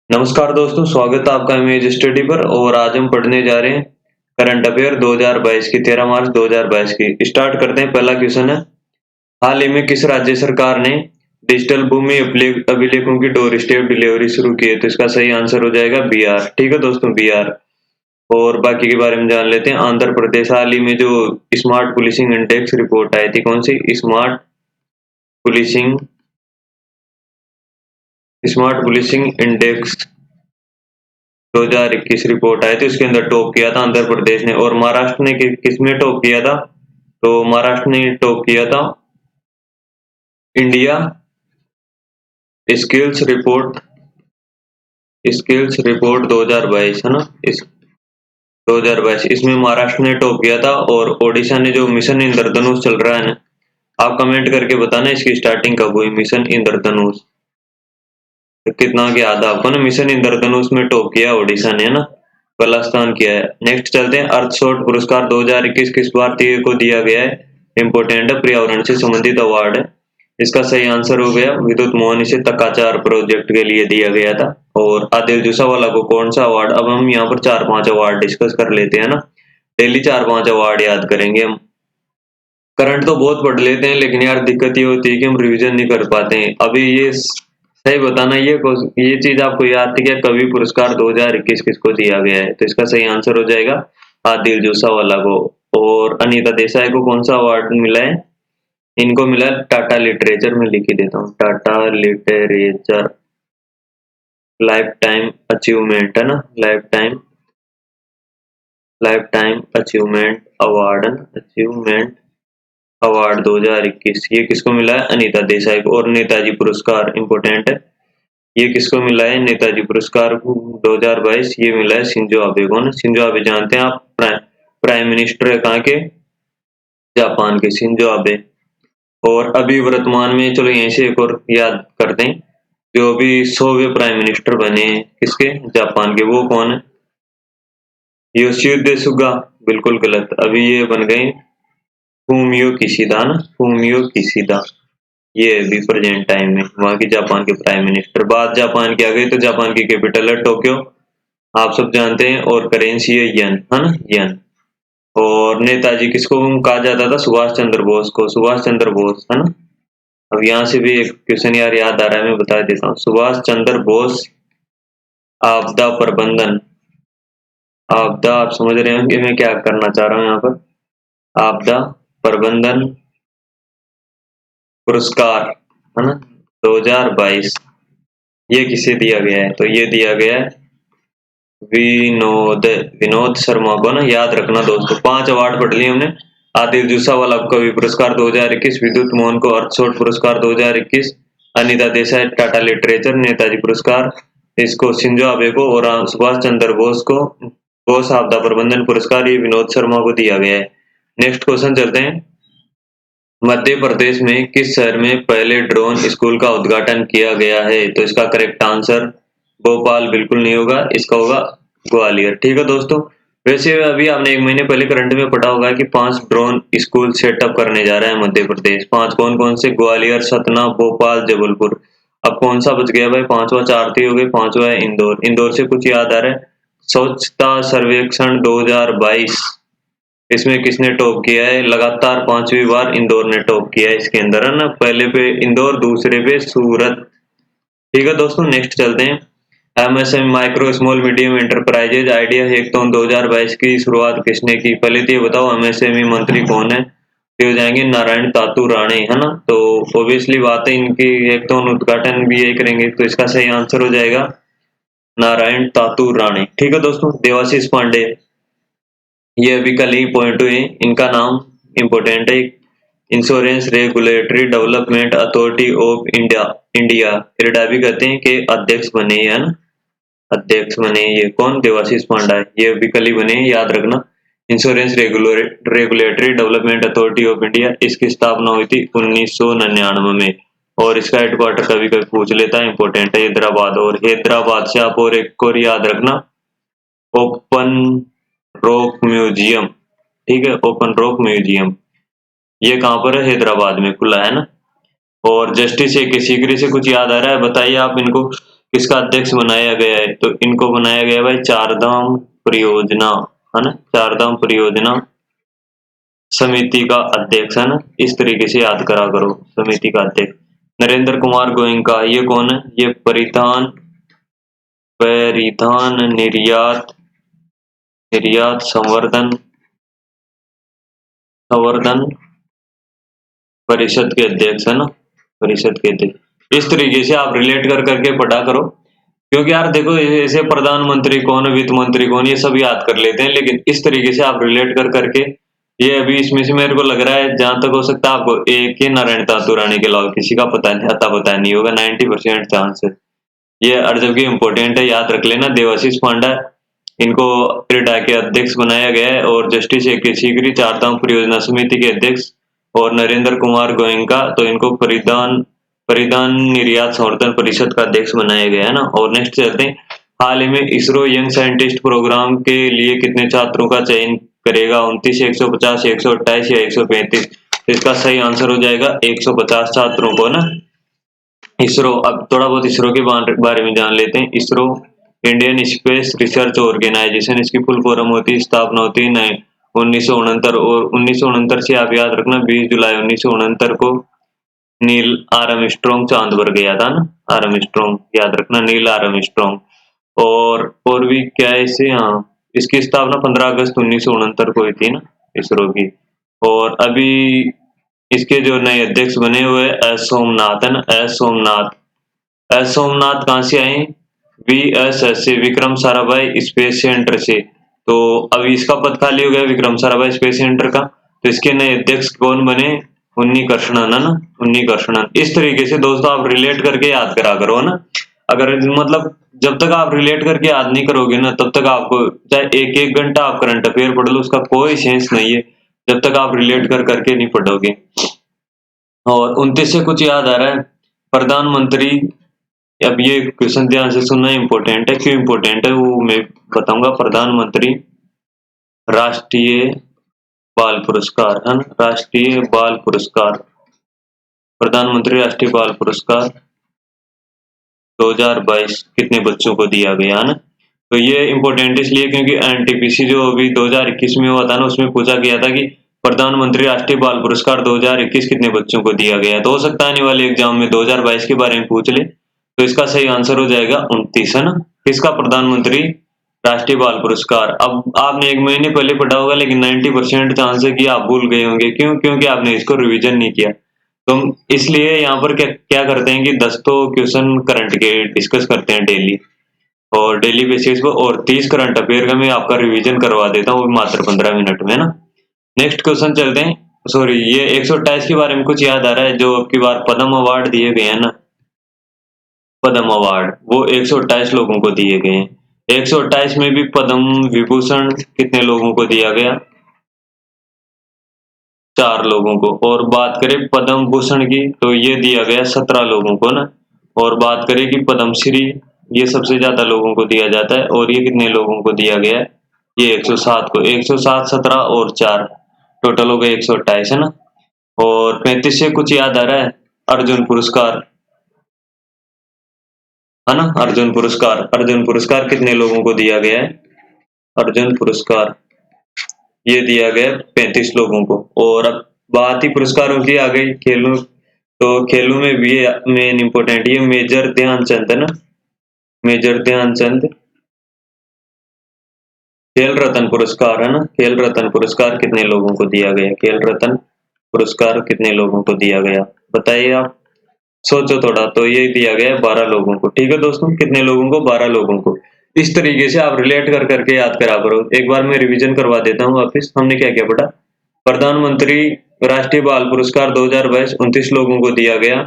नमस्कार दोस्तों, स्वागत है आपका इमेज स्टडी पर। और आज हम पढ़ने जा रहे हैं करंट अफेयर 2022 की 13 मार्च 2022 की। स्टार्ट करते हैं। पहला क्वेश्चन है, हाल ही में किस राज्य सरकार ने डिजिटल भूमि अभिलेखों की डोर स्टेप डिलीवरी शुरू की है? तो इसका सही आंसर हो जाएगा बिहार। ठीक है दोस्तों, बिहार। और बाकी के बारे में जान लेते हैं। आंध्र प्रदेश, हाल ही में जो स्मार्ट पुलिसिंग इंडेक्स रिपोर्ट आई थी, कौन सी? Policing smart policing index 2021 report आई थी, उसके अंदर टॉप किया था आंध्र प्रदेश ने। और महाराष्ट्र ने किसमें टॉप किया था? तो महाराष्ट्र ने टॉप किया था इंडिया स्किल्स रिपोर्ट 2022, है ना? इस 2022 इसमें महाराष्ट्र ने टॉप किया था। और ओडिशा ने जो मिशन इंद्रधनुष चल रहा है ना, आप कमेंट करके बताना इसकी स्टार्टिंग कब हुई। मिशन इंद्रधनुष तो कितना क्या याद है आपको ना? मिशन इंद्रधनुष में टॉप किया ओडिशा ने, है ना? पहला स्थान किया है। नेक्स्ट चलते हैं। अर्थशॉट पुरस्कार 2021 किस भारतीय को दिया गया है? इंपोर्टेंट है, पर्यावरण से संबंधित अवार्ड है। इसका सही आंसर हो गया विद्युत मोहन। इसे तकाचार प्रोजेक्ट के लिए दिया गया था। और आदिल जूसावाला को कौन सा अवार्ड? अब हम यहाँ पर 4-5 अवार्ड डिस्कस कर लेते हैं ना। डेली 4-5 अवार्ड याद करेंगे हम। करंट तो बहुत पढ़ लेते हैं, लेकिन यार दिक्कत ये होती है कि हम रिवीजन नहीं कर पाते हैं। अभी ये सही बताना, ये चीज आपको याद थी क्या? कवि पुरस्कार 2021 किसको दिया गया है? तो इसका सही आंसर हो जाएगा आदिल जूसावाला को। और अनीता देसाई को कौन सा अवार्ड मिला है? इनको मिला है टाटा लिटरेचर में। लिख ही देता हूँ, Tata literature life time achievement, है ना? Life time achievement award 2021। ये किसको मिला है? अनीता देसाई को। और नेताजी पुरस्कार इंपोर्टेंट है, ये किसको मिला है? नेताजी पुरस्कार 2022 ये मिला है शिंजो आबे को ना। शिंजो आबे जानते हैं आप, प्राइम मिनिस्टर है कहाँ के? जापान के, शिंजो आबे। और अभी वर्तमान में, चलो यहीं से एक और याद करते हैं, जो अभी 100वें प्राइम मिनिस्टर बने हैं किसके? जापान के। वो कौन है? Yoshihide Suga. बिल्कुल गलत। अभी ये बन गए फूमियो किशिदा ना, फूमियो किशिदा। ये अभी प्रेजेंट टाइम में वहां की जापान के प्राइम मिनिस्टर। बात जापान की आ गई तो जापान की कैपिटल है टोक्यो, आप सब जानते हैं। और करेंसी है येन, है ना? येन। और नेताजी किसको कहा जाता था? सुभाष चंद्र बोस को। सुभाष चंद्र बोस, है ना? अब यहाँ से भी एक क्वेश्चन यार याद आ रहा है, मैं बता देता हूँ। सुभाष चंद्र बोस आपदा प्रबंधन, आपदा, आप समझ रहे होंगे मैं क्या करना चाह रहा हूँ यहाँ पर। आपदा प्रबंधन पुरस्कार, है ना? 2022 ये किसे दिया गया है? तो ये दिया गया है विनोद शर्मा को ना। याद रखना दोस्तों, 5 अवार्ड पढ़ लिए हमने। आदिल जूसावाला कवि पुरस्कार 2021, विद्युत मोहन को अर्थशॉट पुरस्कार 2021, अनीता देसाई टाटा लिटरेचर, नेताजी पुरस्कार इसको शिंजो आबे को, और सुभाष चंद्र बोस को बोस आपदा प्रबंधन पुरस्कार ये विनोद शर्मा को दिया गया है। नेक्स्ट क्वेश्चन चलते हैं। मध्य प्रदेश में किस शहर में पहले ड्रोन स्कूल का उद्घाटन किया गया है? तो इसका करेक्ट आंसर भोपाल बिल्कुल नहीं होगा, इसका होगा ग्वालियर। ठीक है दोस्तों। वैसे अभी आपने 1 महीने पहले करंट में पढ़ा होगा कि 5 ड्रोन स्कूल सेटअप करने जा रहा है मध्य प्रदेश। 5 कौन कौन से? ग्वालियर, सतना, भोपाल, जबलपुर। अब कौन सा बच गया भाई? 5वां 4 हो गए, 5वां है इंदौर। इंदौर से कुछ याद आ रहा है? स्वच्छता सर्वेक्षण 2022 इसमें किसने टॉप किया है? लगातार 5वीं बार इंदौर ने टॉप किया है इसके अंदर, है ना? पहले पे इंदौर, दूसरे पे सूरत। ठीक है दोस्तों। नेक्स्ट चलते हैं। MSME micro small medium enterprises idea hackathon 2022 की शुरुआत किसने की? पहले तो ये बताओ एमएसएमई मंत्री कौन है? तो हो जाएंगे नारायण तातू राणे, है ना? तो ऑब्वियसली बात है, इनकी हैकाथॉन उद्घाटन भी यही करेंगे। तो इसका सही आंसर हो जाएगा नारायण तातू राणे। ठीक है दोस्तों। देवाशीष पांडे, ये अभी कल ही पॉइंट हुए। इनका नाम इंपोर्टेंट है। Insurance regulatory development authority of India IRDA भी कहते हैं कि अध्यक्ष बने, है ना? अध्यक्ष बने ये कौन? देवाशीष पांडा है। ये अभी कल ही बने, याद रखना। Insurance regulatory development authority of India, इसकी स्थापना हुई थी 1999 में। और इसका हेडक्वार्टर कभी कभी पूछ लेता है, इंपोर्टेंट है, हैदराबाद। और हैदराबाद से आप और एक और याद रखना, ओपन रॉक म्यूजियम। ठीक है, ओपन रॉक म्यूजियम ये कहाँ पर है? हैदराबाद में खुला है ना। और जस्टिस ए के सीकरी से कुछ याद आ रहा है? बताइए आप इनको। किसका अध्यक्ष बनाया गया है? तो इनको बनाया गया भाई चारधाम परियोजना, है ना, चारधाम परियोजना समिति का अध्यक्ष, है ना। इस तरीके से याद करा करो, समिति का अध्यक्ष नरेंद्र कुमार गोयनका। ये कौन है? ये परिधान परिधान निर्यात निर्यात संवर्धन संवर्धन परिषद के अध्यक्ष, है ना, परिषद के अध्यक्ष। इस तरीके से आप रिलेट कर करके पढ़ा करो, क्योंकि यार देखो ऐसे प्रधानमंत्री कौन है, वित्त मंत्री कौन, ये सब याद कर लेते हैं, लेकिन इस तरीके से आप रिलेट कर करके, ये अभी इसमें से मेरे को लग रहा है जहां तक हो सकता है आपको एक ही नारायण तातुरानी के अलावा किसी का पता नहीं होगा, 90% चांस है ये। और जबकि इम्पोर्टेंट है, याद रख लेना। देवाशीष पांडा, इनको इरडा के अध्यक्ष बनाया गया है, और जस्टिस ए के सीकरी चारधाम परियोजना समिति के अध्यक्ष, और नरेंद्र कुमार गोयनका तो इनको परिधान परिधान निर्यात संवर्धन परिषद का अध्यक्ष बनाया गया है ना। और नेक्स्ट चलते हैं, हाल ही में इसरो यंग साइंटिस्ट प्रोग्राम के लिए कितने छात्रों का चयन करेगा? 29, 150, 128 या 135? इसका सही आंसर हो जाएगा 150 छात्रों को ना। इसरो, अब थोड़ा बहुत इसरो के बारे में जान लेते हैं। ISRO Indian Space Research Organisation, इसकी फुल फॉर्म होती है, स्थापना होती है 1969, और 1969 से आप याद रखना 20 जुलाई 1969 को नील आर्मस्ट्रॉन्ग चांद पर गया था ना, आर्मस्ट्रॉन्ग, याद रखना नील आर्मस्ट्रॉन्ग। और भी क्या है इसे, हाँ, इसकी स्थापना 15 अगस्त 1969 को हुई थी ना, इसरो की। और अभी इसके जो नए अध्यक्ष बने हुए एस सोमनाथ, है ना, एस सोमनाथ। एस सोमनाथ कहाँ से आए? VSS से, विक्रम साराभाई स्पेस सेंटर से। तो अभी इसका पद खाली हो गया विक्रम साराभाई स्पेस सेंटर का, तो इसके नए अध्यक्ष कौन बने? उन्नी कृष्णन, है ना, उन्नी कृष्णन। इस तरीके से दोस्तों आप रिलेट करके याद करा करो, है ना। अगर मतलब जब तक आप रिलेट करके याद नहीं करोगे ना, तब तक आपको चाहे एक एक घंटा आप करंट अफेयर पढ़ लो, उसका कोई सेंस नहीं है जब तक आप रिलेट कर करके नहीं पढ़ोगे। और 29 से कुछ याद आ रहा है, प्रधानमंत्री, अब ये क्वेश्चन ध्यान से सुनना इम्पोर्टेंट है, क्यों इम्पोर्टेंट है वो मैं बताऊंगा। प्रधानमंत्री राष्ट्रीय बाल पुरस्कार, है ना, राष्ट्रीय बाल पुरस्कार, प्रधानमंत्री राष्ट्रीय बाल पुरस्कार 2022 कितने बच्चों को दिया गया, है ना। तो ये इम्पोर्टेंट इसलिए क्योंकि एनटीपीसी जो अभी 2021 में हुआ था ना, उसमें पूछा गया था कि प्रधानमंत्री राष्ट्रीय बाल पुरस्कार 2021 कितने बच्चों को दिया गया। तो हो सकता है आने वाले एग्जाम में 2022 के बारे में पूछ ले, तो इसका सही आंसर हो जाएगा 29, है ना। किसका? प्रधानमंत्री राष्ट्रीय बाल पुरस्कार। अब आपने एक महीने पहले पढ़ा होगा, लेकिन 90% चांस है कि आप भूल गए होंगे। क्यों? क्योंकि आपने इसको रिवीजन नहीं किया। तो इसलिए यहाँ पर क्या क्या करते हैं कि 10 तो क्वेश्चन करंट के डिस्कस करते हैं डेली, और डेली बेसिस पे, और 30 करंट अफेयर का मैं आपका रिवीजन करवा देता हूँ मात्र 15 मिनट में ना। नेक्स्ट क्वेश्चन चलते हैं। सॉरी, ये 128 के बारे में कुछ याद आ रहा है? जो अब की बार पद्म अवार्ड दिए गए हैं ना, पद्म अवार्ड, वो 128 लोगों को दिए गए हैं। 128 में भी पद्म विभूषण कितने लोगों को दिया गया? 4 लोगों को। और बात करें पद्म भूषण की, तो ये दिया गया 17 लोगों को ना। और बात करें कि पद्म श्री, ये सबसे ज्यादा लोगों को दिया जाता है, और ये कितने लोगों को दिया गया है? ये 107 को। 107, 17 और 4 टोटल हो गए 128, है ना। और 35 से कुछ याद आ रहा है? अर्जुन पुरस्कार, है ना, अर्जुन पुरस्कार। अर्जुन पुरस्कार कितने लोगों को दिया गया है? अर्जुन पुरस्कार ये दिया गया 35 लोगों को। और अब बात ही पुरस्कारों की आ गई, खेलों, तो खेलों में भी मेन इंपॉर्टेंट ये मेजर ध्यानचंद, है ना, मेजर ध्यानचंद खेल रत्न पुरस्कार, है ना। खेल रत्न पुरस्कार कितने लोगों को दिया गया? खेल रत्न पुरस्कार कितने लोगों को दिया गया? बताइए आप, सोचो थोड़ा। तो ये दिया गया है 12 लोगों को। ठीक है दोस्तों, कितने लोगों को? 12 लोगों को। इस तरीके से आप रिलेट कर करके याद करा करो। एक बार मैं रिवीजन करवा देता हूँ वापिस, हमने क्या क्या पढ़ा। प्रधानमंत्री राष्ट्रीय बाल पुरस्कार 2022 29 लोगों को दिया गया,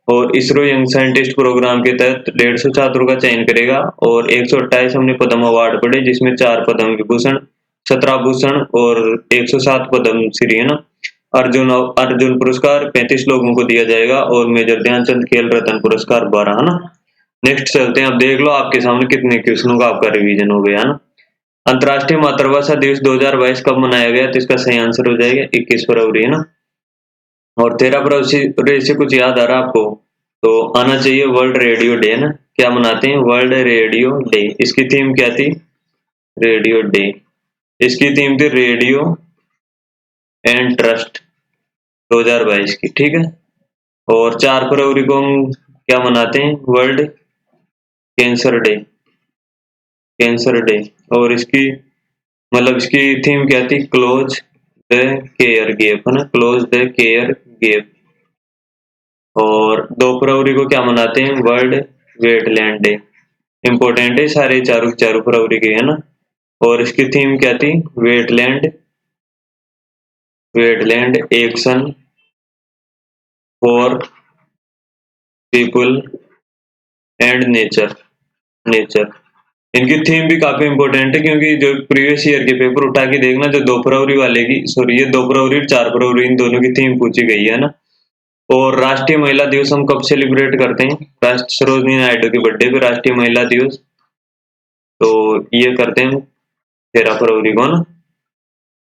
और इसरो यंग साइंटिस्ट प्रोग्राम के तहत 150 छात्रों का चयन करेगा। और 128 हमने पद्म अवार्ड पढ़े, जिसमें 4 पद्म विभूषण, 17 भूषण और 107 पद्म श्री, है ना। अर्जुन अर्जुन पुरस्कार 35 लोगों को दिया जाएगा, और मेजर ध्यानचंद खेल रत्न पुरस्कार 12, है ना। नेक्स्ट चलते हैं। अब देख लो आपके सामने कितने क्वेश्चनों का आपका रिवीजन हो गया, है ना। अंतर्राष्ट्रीय मातृभाषा दिवस 2022 कब मनाया गया? तो इसका सही आंसर हो जाएगा 21 फरवरी, है ना। और 13 फरवरी से कुछ याद आ रहा है आपको? तो आना चाहिए वर्ल्ड रेडियो डे, है ना। क्या मनाते हैं? World radio day. इसकी थीम क्या थी? Radio day. इसकी थीम थी रेडियो एंड ट्रस्ट 2022 की, ठीक है। और 4 फरवरी को हम क्या मनाते हैं? World cancer day, cancer day. और इसकी मतलब इसकी थीम क्या थी? क्लोज द केयर गैप, है ना, क्लोज द केयर गैप। और 2 फरवरी को क्या मनाते हैं? World wetland day. इम्पोर्टेंट है सारे, चारों चारों फरवरी के, है ना। और इसकी थीम क्या थी? Wetland, wetland action for people and nature, nature. इनकी थीम भी काफी इंपॉर्टेंट है, क्योंकि जो प्रीवियस ईयर के पेपर उठा के देखना, जो 2 फरवरी वाले की, सॉरी, ये 2 फरवरी और 4 फरवरी इन दोनों की थीम पूछी गई है ना। और राष्ट्रीय महिला दिवस हम कब सेलिब्रेट करते हैं? राष्ट्र सरोजिनी नायडू के बर्थडे पे राष्ट्रीय महिला दिवस, तो ये करते हैं 13 फरवरी को ना।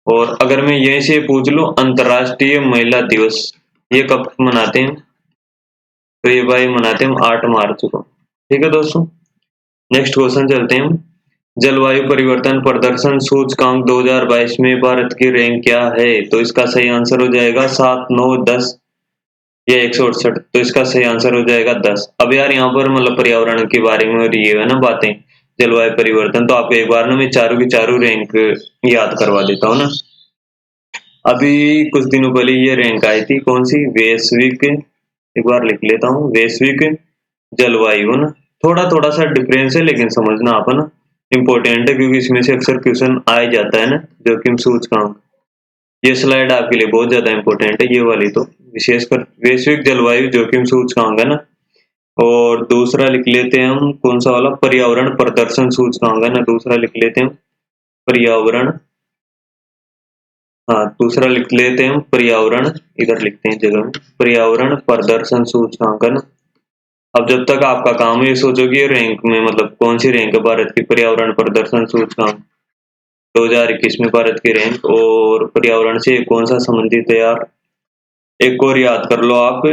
और अगर मैं यहीं से पूछ लूं अंतर्राष्ट्रीय महिला दिवस ये कब मनाते हैं? तो ये भाई मनाते हैं 8 मार्च को, ठीक है दोस्तों। नेक्स्ट क्वेश्चन चलते हैं हम। जलवायु परिवर्तन प्रदर्शन सूचकांक 2022 में भारत की रैंक क्या है? तो इसका सही आंसर हो जाएगा 7, 9, 10 या 168। तो इसका सही आंसर हो जाएगा 10। अब यार यहाँ पर मतलब पर्यावरण के बारे में और ये है ना बातें, जलवायु परिवर्तन, तो आपको एक बार ना मैं चारों की चारों रैंक याद करवा देता हूँ ना। अभी कुछ दिनों पहले ये रैंक आई थी, कौन सी? वैश्विक, एक बार लिख लेता हूँ, वैश्विक जलवायु, है ना। थोड़ा थोड़ा सा डिफरेंस है, लेकिन समझना आप, है ना, इम्पोर्टेंट है, क्योंकि इसमें से अक्सर क्वेश्चन आ ही जाता है ना, जोखिम सूचकांक। ये स्लाइड आपके लिए बहुत ज्यादा इम्पोर्टेंट है, ये वाली तो विशेषकर वैश्विक जलवायु जोखिम सूचकांक, है ना। और दूसरा लिख लेते हैं हम, कौन सा वाला? पर्यावरण प्रदर्शन सूचकांक, है ना, दूसरा लिख लेते हैं पर्यावरण, हाँ दूसरा लिख लेते हैं पर्यावरण, इधर लिखते हैं जगह में, पर्यावरण प्रदर्शन सूचकांक, है ना। अब जब तक आपका काम है ये सोचो कि ये रैंक में मतलब कौन सी रैंक है भारत की पर्यावरण प्रदर्शन सूचकांक 2021 में, भारत की रैंक, और पर्यावरण से कौन सा संबंधित है यार? एक और याद कर लो आप,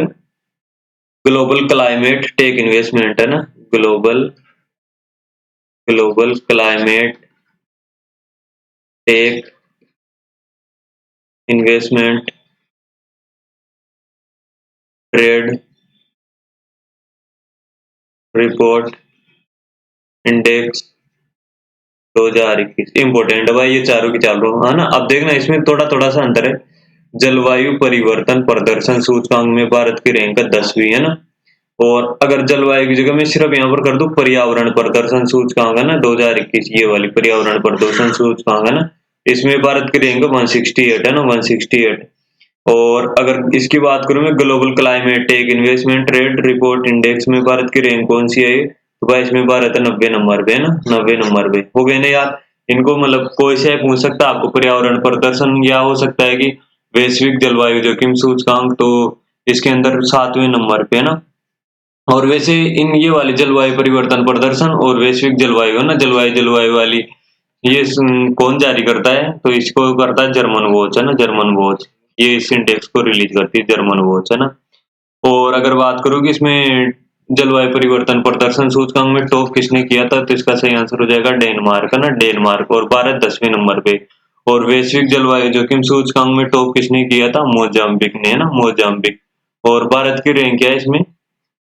ग्लोबल क्लाइमेट टेक इन्वेस्टमेंट, है ना, global, global climate tech investment trade report index 2021 important है भाई, ये चारों की चारों, है ना। अब देखना इसमें थोड़ा थोड़ा सा अंतर है। जलवायु परिवर्तन प्रदर्शन सूचकांक में भारत की रैंक 10वीं, है ना। और अगर जलवायु की जगह मैं सिर्फ यहाँ पर कर दूं पर्यावरण प्रदर्शन सूचकांक, है ना, 2021, ये वाली पर्यावरण प्रदर्शन सूचकांक, है ना, इसमें भारत की रैंक 168, है ना, 168। और अगर इसकी बात करूं मैं global climate tech investment trade report index में भारत की रैंक कौन सी है? तो भाई इसमें भारत है 90 नंबर पे, है ना, 90 नंबर पे। हो गए ना यार। इनको मतलब कोई से पूछ सकता है आपको पर्यावरण प्रदर्शन, या हो सकता है कि वैश्विक जलवायु जोखिम सूचकांक, तो इसके अंदर 7वें नंबर पे, है ना। और वैसे इन ये वाली जलवायु परिवर्तन प्रदर्शन और वैश्विक जलवायु, है ना, जलवायु जलवायु वाली, ये कौन जारी करता है? तो इसको करता है जर्मन वॉच, है ना, जर्मन वॉच। ये इस इंडेक्स को रिलीज करती है जर्मन वॉच, है ना। और अगर बात करूँ कि इसमें जलवायु परिवर्तन प्रदर्शन सूचकांक में टॉप किसने किया था, तो इसका सही आंसर हो जाएगा डेनमार्क, है ना, डेनमार्क। और भारत 10वें नंबर पे। और वैश्विक जलवायु जोखिम सूचकांक में टॉप किसने किया था? मोजाम्बिक ने, है ना, मोजाम्बिक। और भारत की रैंक क्या है इसमें?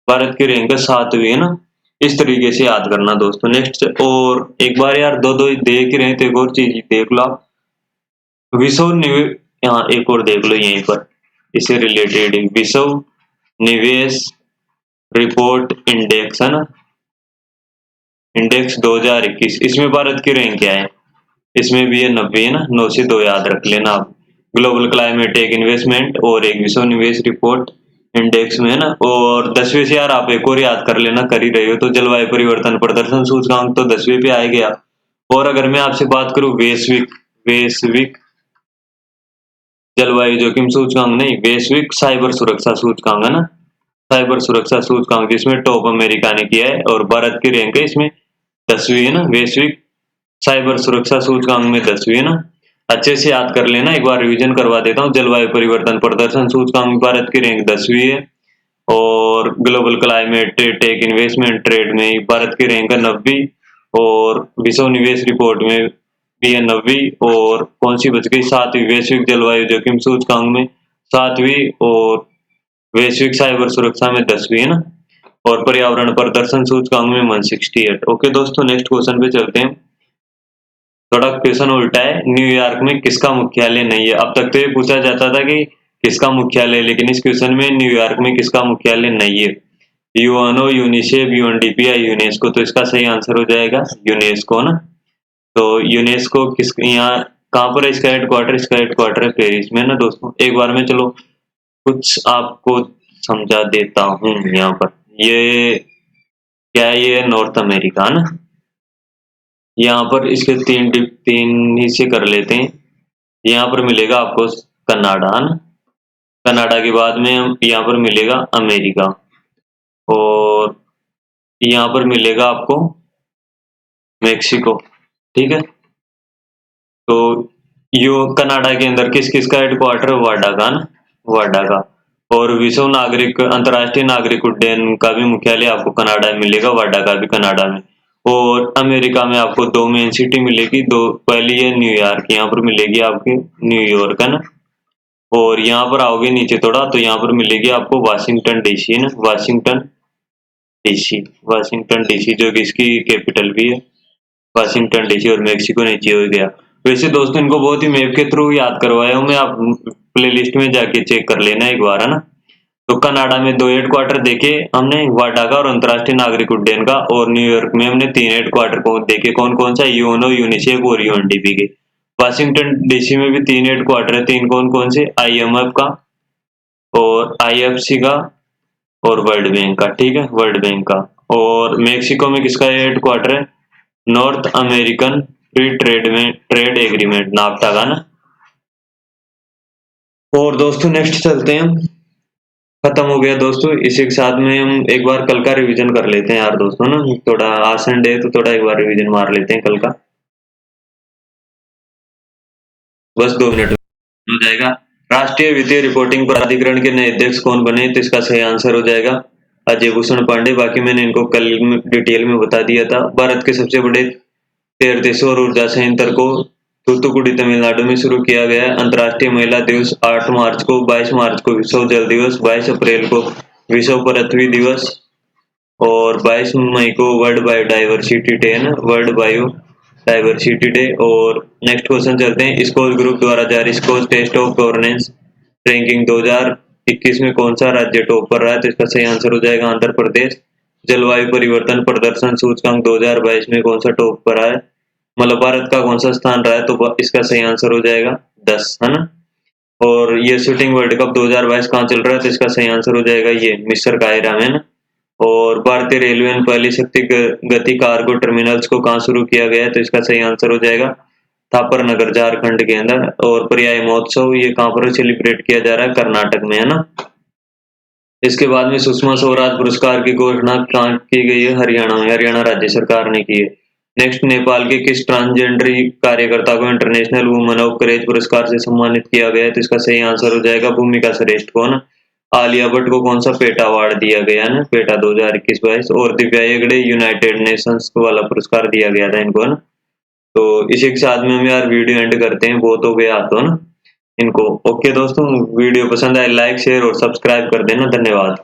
भारत की रैंक 7वीं, है ना। इस तरीके से याद करना दोस्तों। नेक्स्ट, और एक बार यार दो दो देख ही रहे तो एक और चीज देख लो आप, विश्व यहाँ एक और देख लो यहीं पर, इससे रिलेटेड विश्व निवेश रिपोर्ट इंडेक्स, है ना, इंडेक्स 2021, इसमें भारत की रैंक क्या है? इसमें भी ये 90, है ना, 9 से 2 याद रख लेना आप। ग्लोबल क्लाइमेट एक इन्वेस्टमेंट और एक विश्व निवेश रिपोर्ट इंडेक्स में, है ना। और 10वें से यार आप एक और याद कर लेना, कर ही रहे हो तो, जलवायु परिवर्तन प्रदर्शन सूचकांक तो 10वें पे आ गया। और अगर मैं आपसे बात करूं वैश्विक, वैश्विक जलवायु जोखिम सूचकांक नहीं, वैश्विक साइबर सुरक्षा सूचकांक, है ना, साइबर सुरक्षा सूचकांक, जिसमें टॉप अमेरिका ने किया है और भारत की रैंक है इसमें 10वीं, है ना, वैश्विक साइबर सुरक्षा सूचकांक में 10वीं, है ना। अच्छे से याद कर लेना, एक बार रिवीजन करवा देता हूँ। जलवायु परिवर्तन प्रदर्शन सूचकांक में भारत की रैंक 10वीं है। और global climate tech investment trade में भारत की रैंक है 90 और विश्व निवेश रिपोर्ट में भी है 90 और कौन सी बच गई 7वीं वैश्विक जलवायु जोखिम सूचकांक में 7वीं और वैश्विक साइबर सुरक्षा में 10वीं है ना और पर्यावरण प्रदर्शन सूचकांक में 168। ओके दोस्तों नेक्स्ट क्वेश्चन पे चलते हैं। थोड़ा क्वेश्चन उल्टा है, न्यूयॉर्क में किसका मुख्यालय नहीं है। अब तक तो ये पूछा जाता था कि किसका मुख्यालय, लेकिन इस क्वेश्चन में न्यूयॉर्क में किसका मुख्यालय नहीं है। यूएनओ, यूनिसेफ, यूएनडीपी या यूनेस्को। तो इसका सही आंसर हो जाएगा यूनेस्को ना। तो यूनेस्को किस यहाँ कहाँ पर है इसका हेडक्वार्टर? इसका हेडक्वार्टर है पेरिस में ना दोस्तों। एक बार में चलो कुछ आपको समझा देता हूँ। यहाँ पर ये क्या है, ये नॉर्थ अमेरिका ना। यहाँ पर इसके तीन हिस्से कर लेते हैं। यहाँ पर मिलेगा आपको कनाडा ना, कनाडा के बाद में हम यहाँ पर मिलेगा अमेरिका और यहाँ पर मिलेगा आपको मेक्सिको। ठीक है, तो यो कनाडा के अंदर किस किस का हेडक्वार्टर? वाडा का ना, वाडा का। और विश्व नागरिक अंतर्राष्ट्रीय नागरिक उड्डयन का भी मुख्यालय आपको कनाडा में मिलेगा, वाडा का भी कनाडा में। और अमेरिका में आपको दो मेन सिटी मिलेगी, दो पहली है न्यूयॉर्क, यहाँ पर मिलेगी आपकी न्यूयॉर्क है ना। और यहाँ पर आओगे नीचे थोड़ा तो यहाँ पर मिलेगी आपको वाशिंगटन डीसी ना, वाशिंगटन डीसी, वाशिंगटन डीसी जो कि इसकी कैपिटल भी है वाशिंगटन डीसी। और मेक्सिको नीचे हो गया। वैसे दोस्तों इनको बहुत ही मैप के थ्रू याद करवाया हूँ मैं, आप प्लेलिस्ट में जाके चेक कर लेना एक बार है ना। तो कनाडा में दो हेडक्वार्टर देखे हमने, वाडा का और अंतर्राष्ट्रीय नागरिक उड्डयन का। और न्यूयॉर्क में हमने 3 हेडक्वार्टर को देखे, कौन कौन सा? यूएनओ, यूनिसेफ और यूएनडीपी के। वाशिंगटन डीसी में भी 3 हेडक्वार्टर है, 3 कौन कौन से? आईएमएफ का और आईएफसी का और वर्ल्ड बैंक का। ठीक है, वर्ल्ड बैंक का। और मेक्सिको में किसका हेडक्वार्टर है? North American free trade agreement, NAFTA का ना। और दोस्तों नेक्स्ट चलते हैं। खत्म हो गया दोस्तों, इसी के साथ में हम एक बार कल का रिवीजन कर लेते हैं यार दोस्तों ना। थोड़ा आज संडे तो थोड़ा एक बार रिवीजन मार लेते हैं कल का, बस 2 मिनट हो जाएगा। राष्ट्रीय वित्तीय रिपोर्टिंग प्राधिकरण के नए अध्यक्ष कौन बने? तो इसका सही आंसर हो जाएगा अजय भूषण पांडे। बाकी मैंने इनको कल डिटेल में बता दिया था। भारत के सबसे बड़े तैरते सौर ऊर्जा संयंत्र को तूतुकुड़ी तमिलनाडु में शुरू किया गया है। अंतर्राष्ट्रीय महिला दिवस 8 मार्च को, 22 मार्च को विश्व जल दिवस, 22 अप्रैल को विश्व पृथ्वी दिवस और 22 मई को वर्ल्ड बायोडाइवर्सिटी डे है ना, वर्ल्ड बायो डाइवर्सिटी डे। और नेक्स्ट क्वेश्चन चलते हैं। स्कोर ग्रुप द्वारा जारी score test of governance ranking 2021 में कौन सा राज्य टॉप पर रहा है? तो इसका सही आंसर हो जाएगा आंध्र प्रदेश। जलवायु परिवर्तन प्रदर्शन सूचकांक 2022 में कौन सा टॉप पर रहा है? मतलब भारत का कौन सा स्थान रहा है? तो इसका सही आंसर हो जाएगा 10 है ना। और ये शूटिंग वर्ल्ड कप 2022 कहाँ चल रहा है? तो इसका सही आंसर हो जाएगा ये मिस्र काहिरा में ना। और भारतीय रेलवे ने पहली शक्ति गति कार्गो टर्मिनल्स को कहाँ शुरू किया गया है? तो इसका सही आंसर हो जाएगा थापर नगर, झारखंड के अंदर। और पर्याय महोत्सव ये कहाँ पर सेलिब्रेट किया जा रहा है? कर्नाटक में है ना। इसके बाद में सुषमा स्वराज पुरस्कार की घोषणा कहाँ की गई है? हरियाणा में, हरियाणा राज्य सरकार ने की है। नेक्स्ट, नेपाल के किस ट्रांसजेंडर कार्यकर्ता को इंटरनेशनल वुमन ऑफ करेज पुरस्कार से सम्मानित किया गया है? तो इसका सही आंसर हो जाएगा भूमिका श्रेष्ठ को ना। आलिया भट्ट को कौन सा पेटा अवार्ड दिया गया ना, पेटा 2021-22। और दिव्या हेगड़े यूनाइटेड नेशंस वाला पुरस्कार दिया गया था इनको ना। तो इसी के साथ में हम यार वीडियो एंड करते हैं, बहुत हो गया तो ना इनको। ओके दोस्तों, वीडियो पसंद आए लाइक शेयर और सब्सक्राइब कर देना। धन्यवाद।